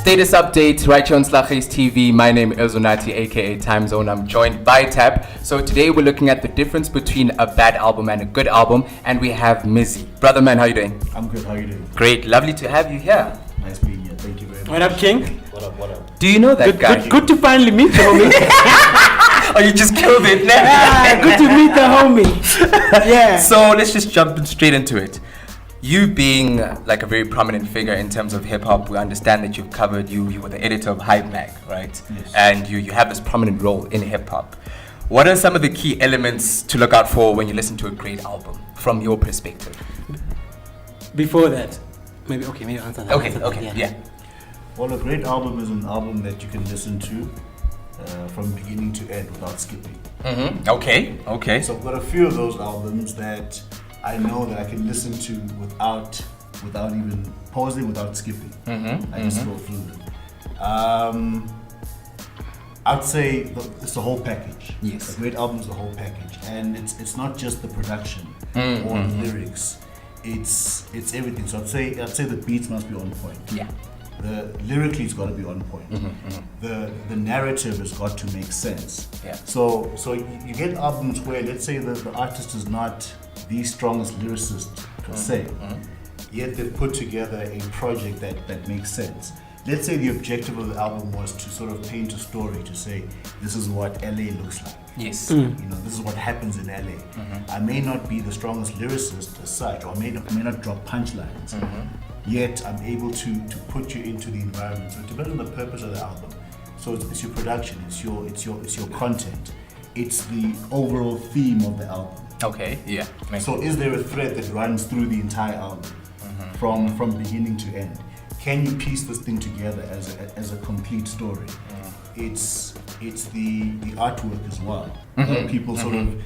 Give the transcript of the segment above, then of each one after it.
Status update right here on Slaghuis TV. My name is Onati, aka TimeZone. I'm joined by Thap. So today we're looking at the difference between a bad album and a good album, and we have Mizi. Brother man, how you doing? I'm good. How you doing? Great, lovely to have you here. Nice being here. Thank you very much. What up, King? What up? What up? Do you know that guy? Good to finally meet the homie. Oh, you just killed it. Good to meet the homie. Yeah. So let's just jump straight into it. You being like a very prominent figure in terms of hip hop, we understand that you've covered, you were the editor of Hype Mag, right? Yes. And you have this prominent role in hip hop. What are some of the key elements to look out for when you listen to a great album from your perspective? Before that, maybe answer that. Okay, yeah. Well, a great album is an album that you can listen to from beginning to end without skipping. Mm-hmm. Okay. So I've got a few of those albums that I know that I can listen to without even pausing, without skipping. I just go through them. I'd say it's the whole package. Yes. A great album is the whole package, and it's not just the production or the lyrics. It's everything. So I'd say the beats must be on point. Yeah. The lyrically it's got to be on point. The narrative has got to make sense. Yeah. So you get albums where, let's say the artist is not the strongest lyricist per se, yet they've put together a project that makes sense. Let's say the objective of the album was to sort of paint a story, to say this is what LA looks like. Yes. This is what happens in LA. I may not be the strongest lyricist as such, or I may not drop punchlines, yet I'm able to put you into the environment. So it depends on the purpose of the album. So it's your production, it's your content, it's the overall theme of the album. Okay, yeah. So is there a thread that runs through the entire album from beginning to end? Can you piece this thing together as a complete story? It's the artwork as well. A lot of people sort of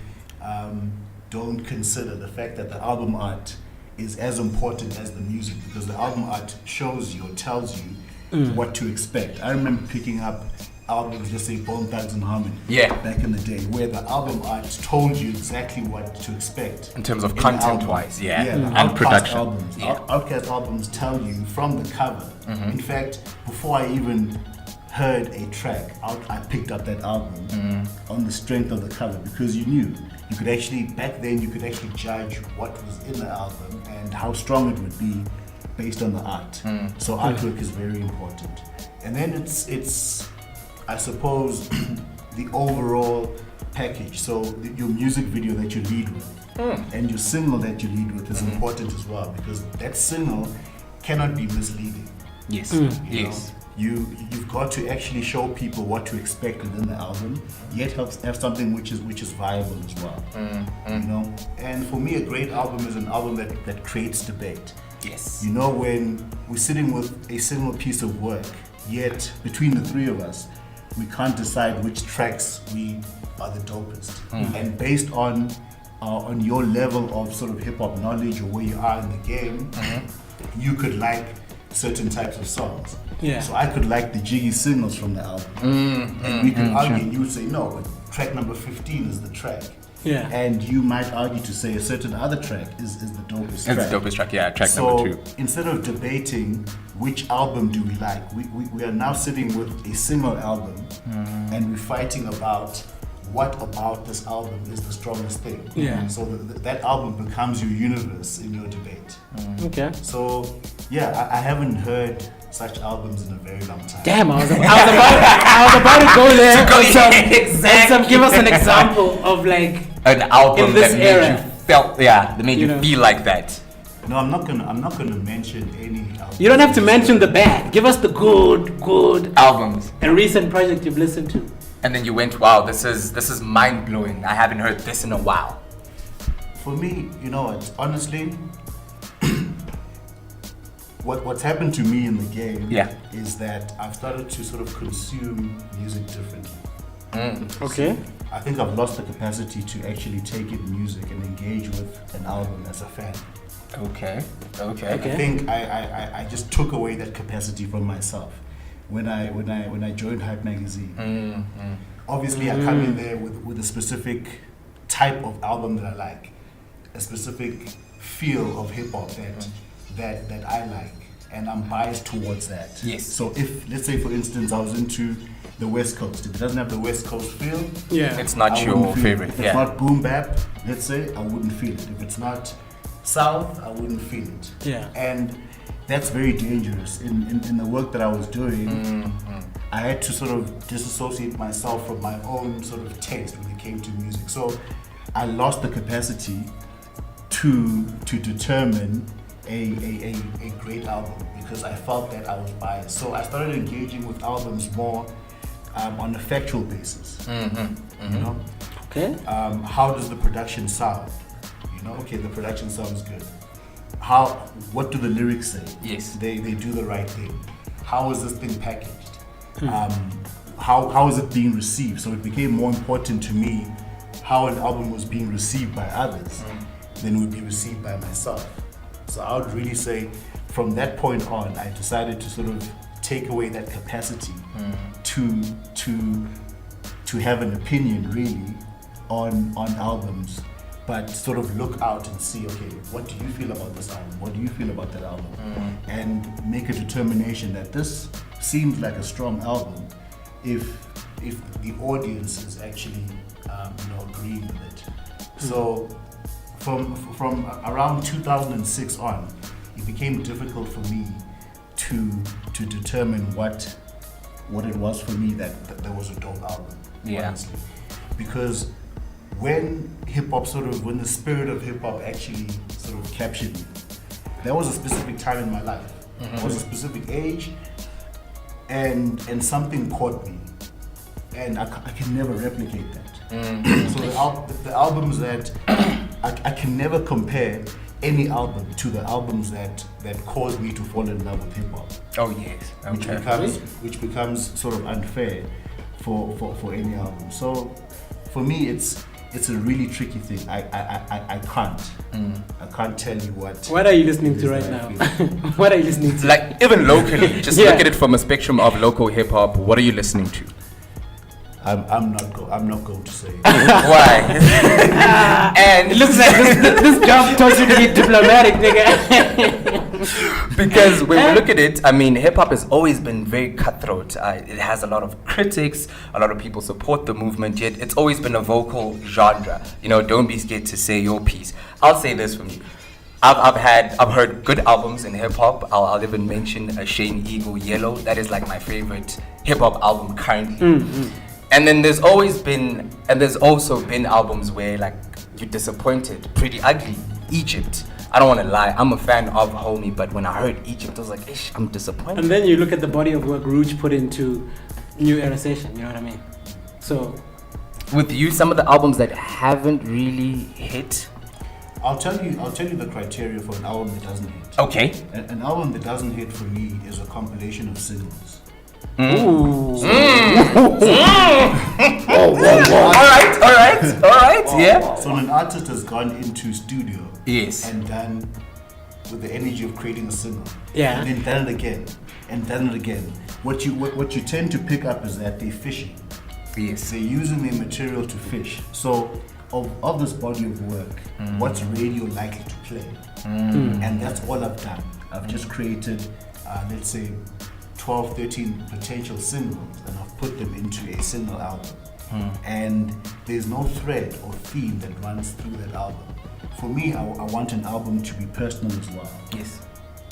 don't consider the fact that the album art is as important as the music, because the album art shows you or tells you what to expect. I remember picking up albums, just say Bone Thugs and Harmony, back in the day, where the album art told you exactly what to expect in terms of content-wise, and production. Albums. Outkast albums tell you from the cover. In fact, before I even heard a track, I picked up that album on the strength of the cover, because you could actually, back then, you could actually judge what was in the album and how strong it would be based on the art. So artwork is very important. And then it's I suppose, the overall package. So your music video that you lead with and your single that you lead with is important as well, because that single cannot be misleading. Yes. Yes. You've got to actually show people what to expect within the album, yet have something which is viable as well. And for me, a great album is an album that creates debate. Yes. When we're sitting with a single piece of work, yet between the three of us, we can't decide which tracks we are the dopest. And based on your level of sort of hip hop knowledge or where you are in the game, you could like certain types of songs. Yeah. So I could like the jiggy singles from the album, and we could argue. And you would say no, but track number 15 is the track. Yeah. And you might argue to say a certain other track is the dopest track. It's the dopest track, track number 2. Instead of debating which album do we like, we are now sitting with a single album and we're fighting about what about this album is the strongest thing. Yeah. So that album becomes your universe in your debate. Okay. So I haven't heard such albums in a very long time. Damn, I was about to go there. Exactly. Give us an example of like an album in this that made era. you felt, that made you feel like that. No, I'm not gonna mention any album. You don't have to mention the bad. Give us the good albums and recent project you've listened to. And then you went, wow, this is mind blowing. I haven't heard this in a while. For me, it's honestly what's happened to me in the game is that I've started to sort of consume music differently. Okay. I think I've lost the capacity to actually take in music and engage with an album as a fan. Okay. I think I just took away that capacity from myself when I joined Hype magazine. Obviously, I come in there with a specific type of album that I like, a specific feel of hip hop that I like. and I'm biased towards that. Yes. So if, let's say for instance, I was into the West Coast, if it doesn't have the West Coast feel, it's not I your wouldn't feel it. favorite. If it's not boom bap, let's say, I wouldn't feel it. If it's not South, I wouldn't feel it. Yeah. And that's very dangerous. In the work that I was doing, I had to sort of disassociate myself from my own sort of taste when it came to music. So I lost the capacity to determine a great album because I felt that I was biased. So I started engaging with albums more on a factual basis. You know? Okay. How does the production sound? You know, okay, the production sounds good. What do the lyrics say? Yes. They do the right thing. How is this thing packaged? How is it being received? So it became more important to me how an album was being received by others than it would be received by myself. So I would really say from that point on, I decided to sort of take away that capacity to have an opinion really on albums, but sort of look out and see, okay, what do you feel about this album? What do you feel about that album? And make a determination that this seems like a strong album if the audience is actually agreeing with it. So from around 2006 on, it became difficult for me to determine what it was for me that there was a dope album. Honestly, because when when the spirit of hip hop actually sort of captured me, there was a specific time in my life. There was a specific age, and something caught me, and I can never replicate that. So the albums that I can never compare any album to the albums that caused me to fall in love with hip hop. Oh yes. Which becomes sort of unfair for any album. So for me, it's a really tricky thing. I can't tell you what. What are you listening to right now? What are you listening to? Like even locally, just look at it from a spectrum of local hip hop. What are you listening to? I'm not going to say. Why? And it looks like this job taught you to be diplomatic, nigga. Because when we look at it, I mean, hip hop has always been very cutthroat. It has a lot of critics, a lot of people support the movement, yet it's always been a vocal genre. You know, don't be scared to say your piece. I'll say this from you. I've heard good albums in hip hop. I'll even mention a Shane Eagle Yellow. That is like my favorite hip hop album currently. And then there's also been albums where like you're disappointed, Pretty Ugly, Egypt. I don't want to lie, I'm a fan of Homie, but when I heard Egypt, I was like, ish, I'm disappointed. And then you look at the body of work Rouge put into New Era Session, you know what I mean? So, with you, some of the albums that haven't really hit. I'll tell you the criteria for an album that doesn't hit. Okay. An album that doesn't hit for me is a compilation of singles. ooh. All right. Yeah. So when an artist has gone into studio Yes. and done with the energy of creating a single, Yeah. and then done it again and done it again, what you tend to pick up is that they're fishing. Yes. They're using their material to fish. So of this body of work, what's radio likely to play? And that's all I've done. I've just created, let's say, 12, 13 potential singles, and I've put them into a single album. And there's no thread or theme that runs through that album. For me, I want an album to be personal as well. Yes.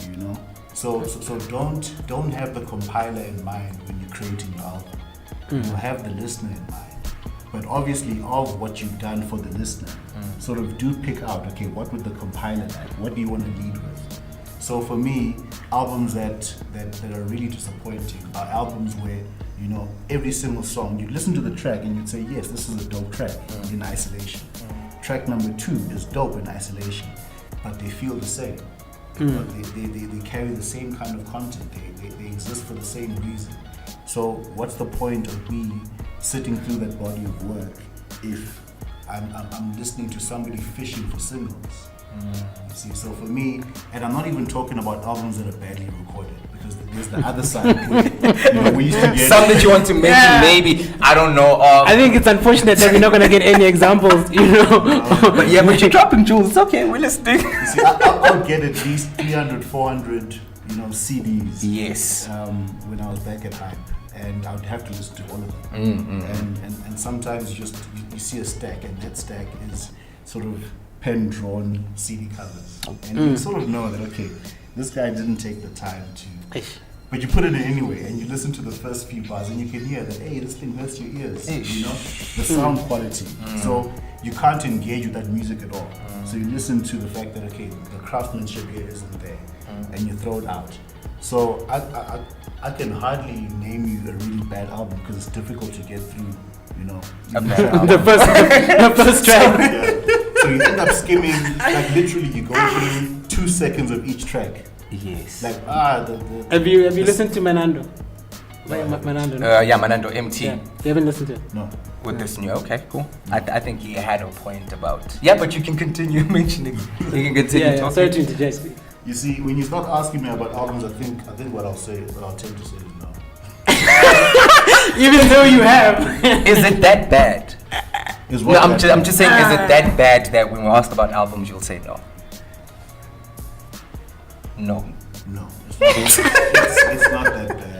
You know? So don't have the compiler in mind when you're creating your album. You have the listener in mind. But obviously of what you've done for the listener, sort of do pick out, okay, what would the compiler like? What do you want to lead with? So for me, albums that are really disappointing are albums where, you know, every single song, you listen to the track and you'd say, yes, this is a dope track in isolation. Track number 2 is dope in isolation, but they feel the same. But they carry the same kind of content. They exist for the same reason. So what's the point of me sitting through that body of work if I'm listening to somebody fishing for singles? You see, so for me, and I'm not even talking about albums that are badly recorded, because there's the other side. Where, we used to get some that you want to mention, maybe, I don't know. I think it's unfortunate that we're not gonna get any examples, you know. But yeah, but you're dropping jewels. It's okay, we're listening. You see, I'll get at least 300, 400, CDs. Yes. When I was back at Hype, and I would have to listen to all of them. And sometimes you see a stack, and that stack is sort of pen drawn CD covers, and you sort of know that okay, this guy didn't take the time to. But you put it in anyway, and you listen to the first few bars, and you can hear that, hey, this thing hurts your ears, the sound quality. So you can't engage with that music at all. So you listen to the fact that, okay, the craftsmanship here isn't there, and you throw it out. So I can hardly name you a really bad album because it's difficult to get through, A bad album. the first track. So you end up skimming, like literally you go through 2 seconds of each track. Yes. Like Have you listened to Manando? Manando. No? Yeah, Manando MT. Yeah. You haven't listened to it? No. With this new, okay, cool. I think he had a point about. Yeah, but you can continue mentioning. You can continue talking. Sorry to interject. You see, when you start asking me about albums, I think what I'll tend to say is no. Even though you have. Is it that bad? No, I'm just saying, is it that bad that when we're asked about albums, you'll say no? No. No, it's not that bad.